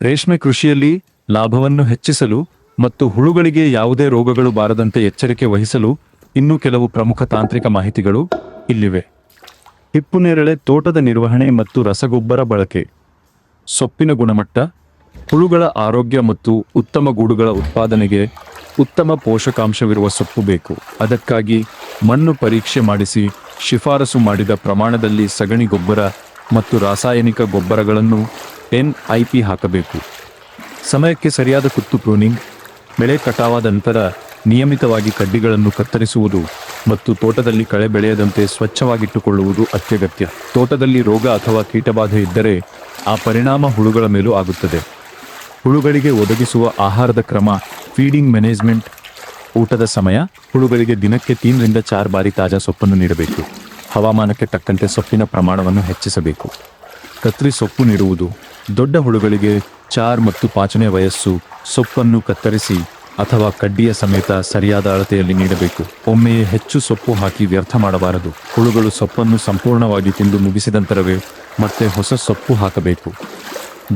ರೇಷ್ಮೆ ಕೃಷಿಯಲ್ಲಿ ಲಾಭವನ್ನು ಹೆಚ್ಚಿಸಲು ಮತ್ತು ಹುಳುಗಳಿಗೆ ಯಾವುದೇ ರೋಗಗಳು ಬಾರದಂತೆ ಎಚ್ಚರಿಕೆ ವಹಿಸಲು ಇನ್ನೂ ಕೆಲವು ಪ್ರಮುಖ ತಾಂತ್ರಿಕ ಮಾಹಿತಿಗಳು ಇಲ್ಲಿವೆ. ಹಿಪ್ಪುನೇರಳೆ ತೋಟದ ನಿರ್ವಹಣೆ ಮತ್ತು ರಸಗೊಬ್ಬರ ಬಳಕೆ. ಸೊಪ್ಪಿನ ಗುಣಮಟ್ಟ. ಹುಳುಗಳ ಆರೋಗ್ಯ ಮತ್ತು ಉತ್ತಮ ಗೂಡುಗಳ ಉತ್ಪಾದನೆಗೆ ಉತ್ತಮ ಪೋಷಕಾಂಶವಿರುವ ಸೊಪ್ಪು ಬೇಕು. ಅದಕ್ಕಾಗಿ ಮಣ್ಣು ಪರೀಕ್ಷೆ ಮಾಡಿಸಿ ಶಿಫಾರಸು ಮಾಡಿದ ಪ್ರಮಾಣದಲ್ಲಿ ಸಗಣಿ ಗೊಬ್ಬರ ಮತ್ತು ರಾಸಾಯನಿಕ ಗೊಬ್ಬರಗಳನ್ನು NIP ಹಾಕಬೇಕು. ಸಮಯಕ್ಕೆ ಸರಿಯಾದ ಕುತ್ತು ಪ್ರೂನಿಂಗ್. ಬೆಳೆ ಕಟಾವಾದ ನಂತರ ನಿಯಮಿತವಾಗಿ ಕಡ್ಡಿಗಳನ್ನು ಕತ್ತರಿಸುವುದು ಮತ್ತು ತೋಟದಲ್ಲಿ ಕಳೆ ಬೆಳೆಯದಂತೆ ಸ್ವಚ್ಛವಾಗಿಟ್ಟುಕೊಳ್ಳುವುದು ಅತ್ಯಗತ್ಯ. ತೋಟದಲ್ಲಿ ರೋಗ ಅಥವಾ ಕೀಟಬಾಧೆ ಇದ್ದರೆ ಆ ಪರಿಣಾಮ ಹುಳುಗಳ ಮೇಲೂ ಆಗುತ್ತದೆ. ಹುಳುಗಳಿಗೆ ಒದಗಿಸುವ ಆಹಾರದ ಕ್ರಮ. Feeding management. ಊಟದ ಸಮಯ. ಹುಳುಗಳಿಗೆ ದಿನಕ್ಕೆ 3 ರಿಂದ 4 ಬಾರಿ ತಾಜಾ ಸೊಪ್ಪನ್ನು ನೀಡಬೇಕು. ಹವಾಮಾನಕ್ಕೆ ತಕ್ಕಂತೆ ಸೊಪ್ಪಿನ ಪ್ರಮಾಣವನ್ನು ಹೆಚ್ಚಿಸಬೇಕು. ಕತ್ತರಿ ಸೊಪ್ಪು ನೀಡುವುದು. ದೊಡ್ಡ ಹುಳುಗಳಿಗೆ 4 ಮತ್ತು 5ನೇ ವಯಸ್ಸು ಸೊಪ್ಪನ್ನು ಕತ್ತರಿಸಿ ಅಥವಾ ಕಡ್ಡಿಯ ಸಮೇತ ಸರಿಯಾದ ಅಳತೆಯಲ್ಲಿ ನೀಡಬೇಕು. ಒಮ್ಮೆಯೇ ಹೆಚ್ಚು ಸೊಪ್ಪು ಹಾಕಿ ವ್ಯರ್ಥ ಮಾಡಬಾರದು. ಹುಳುಗಳು ಸೊಪ್ಪನ್ನು ಸಂಪೂರ್ಣವಾಗಿ ತಿಂದು ಮುಗಿಸಿದ ನಂತರವೇ ಮತ್ತೆ ಹೊಸ ಸೊಪ್ಪು ಹಾಕಬೇಕು.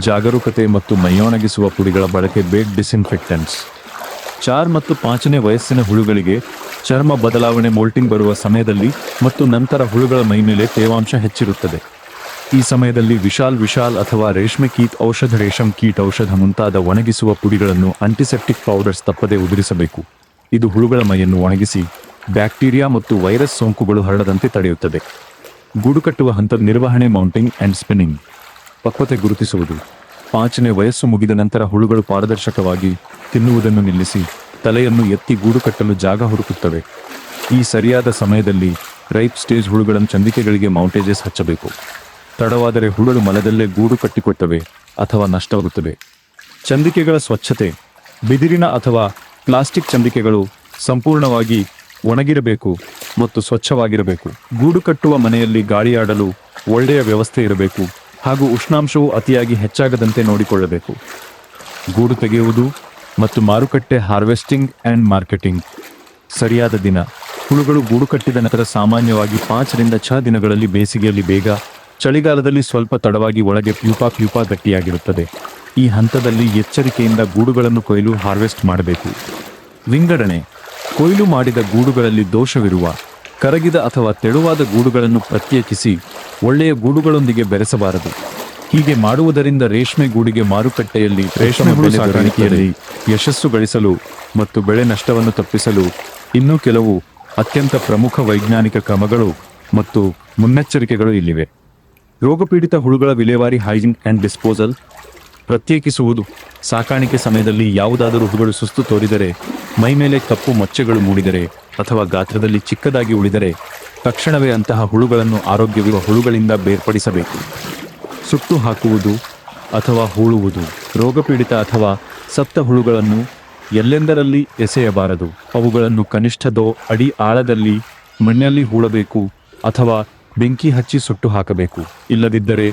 ಜಾಗರೂಕತೆ ಮತ್ತು ಮೈಯೊಣಗಿಸುವ ಪುಡಿಗಳ ಬಳಕೆ. ಬೇಡ್ ಡಿಸ್ಇನ್ಫೆಕ್ಟೆಂಟ್ಸ್. 4 ಮತ್ತು 5ನೇ ವಯಸ್ಸಿನ ಹುಳುಗಳಿಗೆ ಚರ್ಮ ಬದಲಾವಣೆ ಮೋಲ್ಟಿಂಗ್ ಬರುವ ಸಮಯದಲ್ಲಿ ಮತ್ತು ನಂತರ ಹುಳುಗಳ ಮೈಮೇಲೆ ತೇವಾಂಶ ಹೆಚ್ಚಿರುತ್ತದೆ. ಈ ಸಮಯದಲ್ಲಿ ವಿಶಾಲ್ ಅಥವಾ ರೇಷ್ಮೆ ಕೀಟ್ ಔಷಧ ಮುಂತಾದ ಒಣಗಿಸುವ ಪುಡಿಗಳನ್ನು ಆಂಟಿಸೆಪ್ಟಿಕ್ ಪೌಡರ್ಸ್ ತಪ್ಪದೆ ಉದುರಿಸಬೇಕು. ಇದು ಹುಳುಗಳ ಮೈಯನ್ನು ಒಣಗಿಸಿ ಬ್ಯಾಕ್ಟೀರಿಯಾ ಮತ್ತು ವೈರಸ್ ಸೋಂಕುಗಳು ಹರಡದಂತೆ ತಡೆಯುತ್ತದೆ. ಗೂಡು ಕಟ್ಟುವ ಹಂತದ ನಿರ್ವಹಣೆ. Mounting and spinning. ಪಕ್ವತೆ ಗುರುತಿಸುವುದು. 5ನೇ ವಯಸ್ಸು ಮುಗಿದ ನಂತರ ಹುಳುಗಳು ಪಾರದರ್ಶಕವಾಗಿ ತಿನ್ನುವುದನ್ನು ನಿಲ್ಲಿಸಿ ತಲೆಯನ್ನು ಎತ್ತಿ ಗೂಡು ಕಟ್ಟಲು ಜಾಗ ಹುಡುಕುತ್ತವೆ. ಈ ಸರಿಯಾದ ಸಮಯದಲ್ಲಿ ರೈಪ್ ಸ್ಟೇಜ್ ಹುಳುಗಳನ್ನು ಚಂದಿಕೆಗಳಿಗೆ ಮೌಂಟೇಜಸ್ ಹಚ್ಚಬೇಕು. ತಡವಾದರೆ ಹುಳುಗಳು ಮಲದಲ್ಲೇ ಗೂಡು ಕಟ್ಟಿಕೊಳ್ತವೆ ಅಥವಾ ನಷ್ಟವಾಗುತ್ತವೆ. ಚಂದಿಕೆಗಳ ಸ್ವಚ್ಛತೆ. ಬಿದಿರಿನ ಅಥವಾ ಪ್ಲಾಸ್ಟಿಕ್ ಚಂದಿಕೆಗಳು ಸಂಪೂರ್ಣವಾಗಿ ಒಣಗಿರಬೇಕು ಮತ್ತು ಸ್ವಚ್ಛವಾಗಿರಬೇಕು. ಗೂಡು ಕಟ್ಟುವ ಮನೆಯಲ್ಲಿ ಗಾಳಿಯಾಡಲು ಒಳ್ಳೆಯ ವ್ಯವಸ್ಥೆ ಇರಬೇಕು ಹಾಗೂ ಉಷ್ಣಾಂಶವು ಅತಿಯಾಗಿ ಹೆಚ್ಚಾಗದಂತೆ ನೋಡಿಕೊಳ್ಳಬೇಕು. ಗೂಡು ತೆಗೆಯುವುದು ಮತ್ತು ಮಾರುಕಟ್ಟೆ. Harvesting and marketing. ಸರಿಯಾದ ದಿನ. ಹುಳುಗಳು ಗೂಡು ಕಟ್ಟಿದ ನಂತರ ಸಾಮಾನ್ಯವಾಗಿ 5 ರಿಂದ 6 ದಿನಗಳಲ್ಲಿ, ಬೇಸಿಗೆಯಲ್ಲಿ ಬೇಗ, ಚಳಿಗಾಲದಲ್ಲಿ ಸ್ವಲ್ಪ ತಡವಾಗಿ ಒಳಗೆ ಪ್ಯೂಪಾ ಗಟ್ಟಿಯಾಗಿರುತ್ತದೆ. ಈ ಹಂತದಲ್ಲಿ ಎಚ್ಚರಿಕೆಯಿಂದ ಗೂಡುಗಳನ್ನು ಕೊಯ್ಲು ಹಾರ್ವೆಸ್ಟ್ ಮಾಡಬೇಕು. ವಿಂಗಡಣೆ. ಕೊಯ್ಲು ಮಾಡಿದ ಗೂಡುಗಳಲ್ಲಿ ದೋಷವಿರುವ, ಕರಗಿದ ಅಥವಾ ತೆಳುವಾದ ಗೂಡುಗಳನ್ನು ಪ್ರತ್ಯೇಕಿಸಿ ಒಳ್ಳೆಯ ಗೂಡುಗಳೊಂದಿಗೆ ಬೆರೆಸಬಾರದು. ಹೀಗೆ ಮಾಡುವುದರಿಂದ ರೇಷ್ಮೆ ಗೂಡಿಗೆ ಮಾರುಕಟ್ಟೆಯಲ್ಲಿ ರೇಷ್ಮೆ ಹುಳು ಸಾಕಾಣಿಕೆಯಲ್ಲಿ ಯಶಸ್ಸು ಗಳಿಸಲು ಮತ್ತು ಬೆಳೆ ನಷ್ಟವನ್ನು ತಪ್ಪಿಸಲು ಇನ್ನೂ ಕೆಲವು ಅತ್ಯಂತ ಪ್ರಮುಖ ವೈಜ್ಞಾನಿಕ ಕ್ರಮಗಳು ಮತ್ತು ಮುನ್ನೆಚ್ಚರಿಕೆಗಳು ಇಲ್ಲಿವೆ. ರೋಗಪೀಡಿತ ಹುಳುಗಳ ವಿಲೇವಾರಿ. Hygiene and disposal. ಪ್ರತ್ಯೇಕಿಸುವುದು. ಸಾಕಾಣಿಕೆ ಸಮಯದಲ್ಲಿ ಯಾವುದಾದರೂ ಹುಳುಗಳು ಸುಸ್ತು ತೋರಿದರೆ, ಮೈಮೇಲೆ ಕಪ್ಪು ಮಚ್ಚೆಗಳು ಮೂಡಿದರೆ ಅಥವಾ ಗಾತ್ರದಲ್ಲಿ ಚಿಕ್ಕದಾಗಿ ಉಳಿದರೆ ತಕ್ಷಣವೇ ಅಂತಹ ಹುಳುಗಳನ್ನು ಆರೋಗ್ಯವಿರುವ ಹುಳುಗಳಿಂದ ಬೇರ್ಪಡಿಸಬೇಕು. ಸುಟ್ಟು ಹಾಕುವುದು ಅಥವಾ ಹೂಳುವುದು. ರೋಗಪೀಡಿತ ಅಥವಾ ಸತ್ತ ಹುಳುಗಳನ್ನು ಎಲ್ಲೆಂದರಲ್ಲಿ ಎಸೆಯಬಾರದು. ಅವುಗಳನ್ನು ಕನಿಷ್ಠ 2 ಅಡಿ ಆಳದಲ್ಲಿ ಮಣ್ಣಲ್ಲಿ ಹೂಳಬೇಕು ಅಥವಾ ಬೆಂಕಿ ಹಚ್ಚಿ ಸುಟ್ಟು ಹಾಕಬೇಕು. ಇಲ್ಲದಿದ್ದರೆ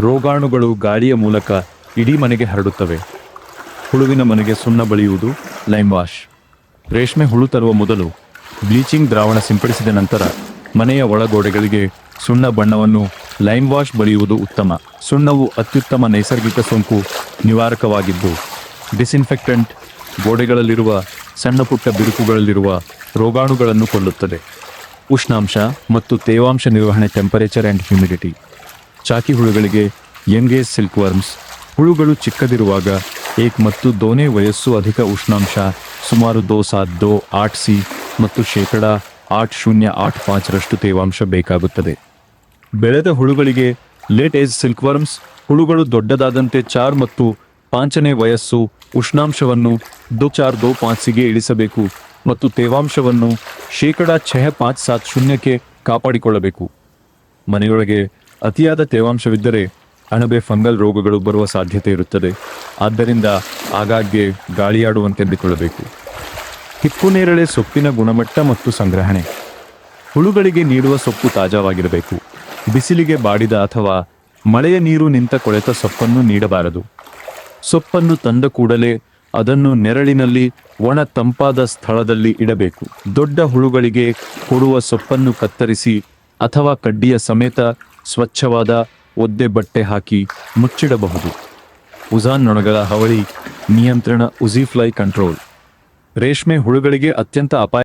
ರೋಗಾಣುಗಳು ಗಾಳಿಯ ಮೂಲಕ ಇಡೀ ಮನೆಗೆ ಹರಡುತ್ತವೆ. ಹುಳುವಿನ ಮನೆಗೆ ಸುಣ್ಣ ಬಳಿಯುವುದು. Lime wash. ರೇಷ್ಮೆ ಹುಳು ತರುವ ಮೊದಲು ಬ್ಲೀಚಿಂಗ್ ದ್ರಾವಣ ಸಿಂಪಡಿಸಿದ ನಂತರ ಮನೆಯ ಒಳಗೋಡೆಗಳಿಗೆ ಸುಣ್ಣ ಬಣ್ಣವನ್ನು ಲೈಮ್ ವಾಶ್ ಬಳಿಯುವುದು ಉತ್ತಮ. ಸುಣ್ಣವು ಅತ್ಯುತ್ತಮ ನೈಸರ್ಗಿಕ ಸೋಂಕು ನಿವಾರಕವಾಗಿದ್ದು ಡಿಸ್ಇನ್ಫೆಕ್ಟೆಂಟ್ ಗೋಡೆಗಳಲ್ಲಿರುವ ಸಣ್ಣ ಪುಟ್ಟ ಬಿರುಕುಗಳಲ್ಲಿರುವ ರೋಗಾಣುಗಳನ್ನು ಕೊಲ್ಲುತ್ತದೆ. ಉಷ್ಣಾಂಶ ಮತ್ತು ತೇವಾಂಶ ನಿರ್ವಹಣೆ. Temperature and humidity. ಚಾಕಿ ಹುಳುಗಳಿಗೆ ಯಂಗೇಜ್ ಸಿಲ್ಕ್ವರ್ಮ್ಸ್. ಹುಳುಗಳು ಚಿಕ್ಕದಿರುವಾಗ 1 ಮತ್ತು 2ನೇ ವಯಸ್ಸು. ಅಧಿಕ ಉಷ್ಣಾಂಶ ಸುಮಾರು 2-8C ಮತ್ತು 8.05% ತೇವಾಂಶ ಬೇಕಾಗುತ್ತದೆ. ಬೆಳೆದ ಹುಳುಗಳಿಗೆ ಲೇಟ್ ಏಜ್ ಸಿಲ್ಕ್ವರ್ಮ್ಸ್. ಹುಳುಗಳು ದೊಡ್ಡದಾದಂತೆ 4 ಮತ್ತು 5ನೇ ವಯಸ್ಸು. ಉಷ್ಣಾಂಶವನ್ನು 2.5Cಗೆ ಇಳಿಸಬೇಕು ಮತ್ತು ತೇವಾಂಶವನ್ನು 6.570ಕ್ಕೆ ಕಾಪಾಡಿಕೊಳ್ಳಬೇಕು. ಮನೆಯೊಳಗೆ ಅತಿಯಾದ ತೇವಾಂಶವಿದ್ದರೆ ಅಣಬೆ ಫಂಗಲ್ ರೋಗಗಳು ಬರುವ ಸಾಧ್ಯತೆ ಇರುತ್ತದೆ. ಆದ್ದರಿಂದ ಆಗಾಗ್ಗೆ ಗಾಳಿಯಾಡುವಂತೆ ನೋಡಿಕೊಳ್ಳಬೇಕು. ಹಿಪ್ಪುನೇರಳೆ ಸೊಪ್ಪಿನ ಗುಣಮಟ್ಟ ಮತ್ತು ಸಂಗ್ರಹಣೆ. ಹುಳುಗಳಿಗೆ ನೀಡುವ ಸೊಪ್ಪು ತಾಜಾವಾಗಿರಬೇಕು. ಬಿಸಿಲಿಗೆ ಬಾಡಿದ ಅಥವಾ ಮಳೆಯ ನೀರು ನಿಂತ ಕೊಳೆತ ಸೊಪ್ಪನ್ನು ನೀಡಬಾರದು. ಸೊಪ್ಪನ್ನು ತಂದ ಕೂಡಲೇ ಅದನ್ನು ನೆರಳಿನಲ್ಲಿ ಒಣ ತಂಪಾದ ಸ್ಥಳದಲ್ಲಿ ಇಡಬೇಕು. ದೊಡ್ಡ ಹುಳುಗಳಿಗೆ ಕೊಡುವ ಸೊಪ್ಪನ್ನು ಕತ್ತರಿಸಿ ಅಥವಾ ಕಡ್ಡಿಯ ಸಮೇತ ಸ್ವಚ್ಛವಾದ ಒದ್ದೆ ಬಟ್ಟೆ ಹಾಕಿ ಮುಚ್ಚಿಡಬಹುದು. ಉಜಾನ್ ನೊಣಗಳ ಹಾವಳಿ ನಿಯಂತ್ರಣ ಉಜಿಫ್ಲೈ ಕಂಟ್ರೋಲ್. ರೇಷ್ಮೆ ಹುಳುಗಳಿಗೆ ಅತ್ಯಂತ ಅಪಾಯ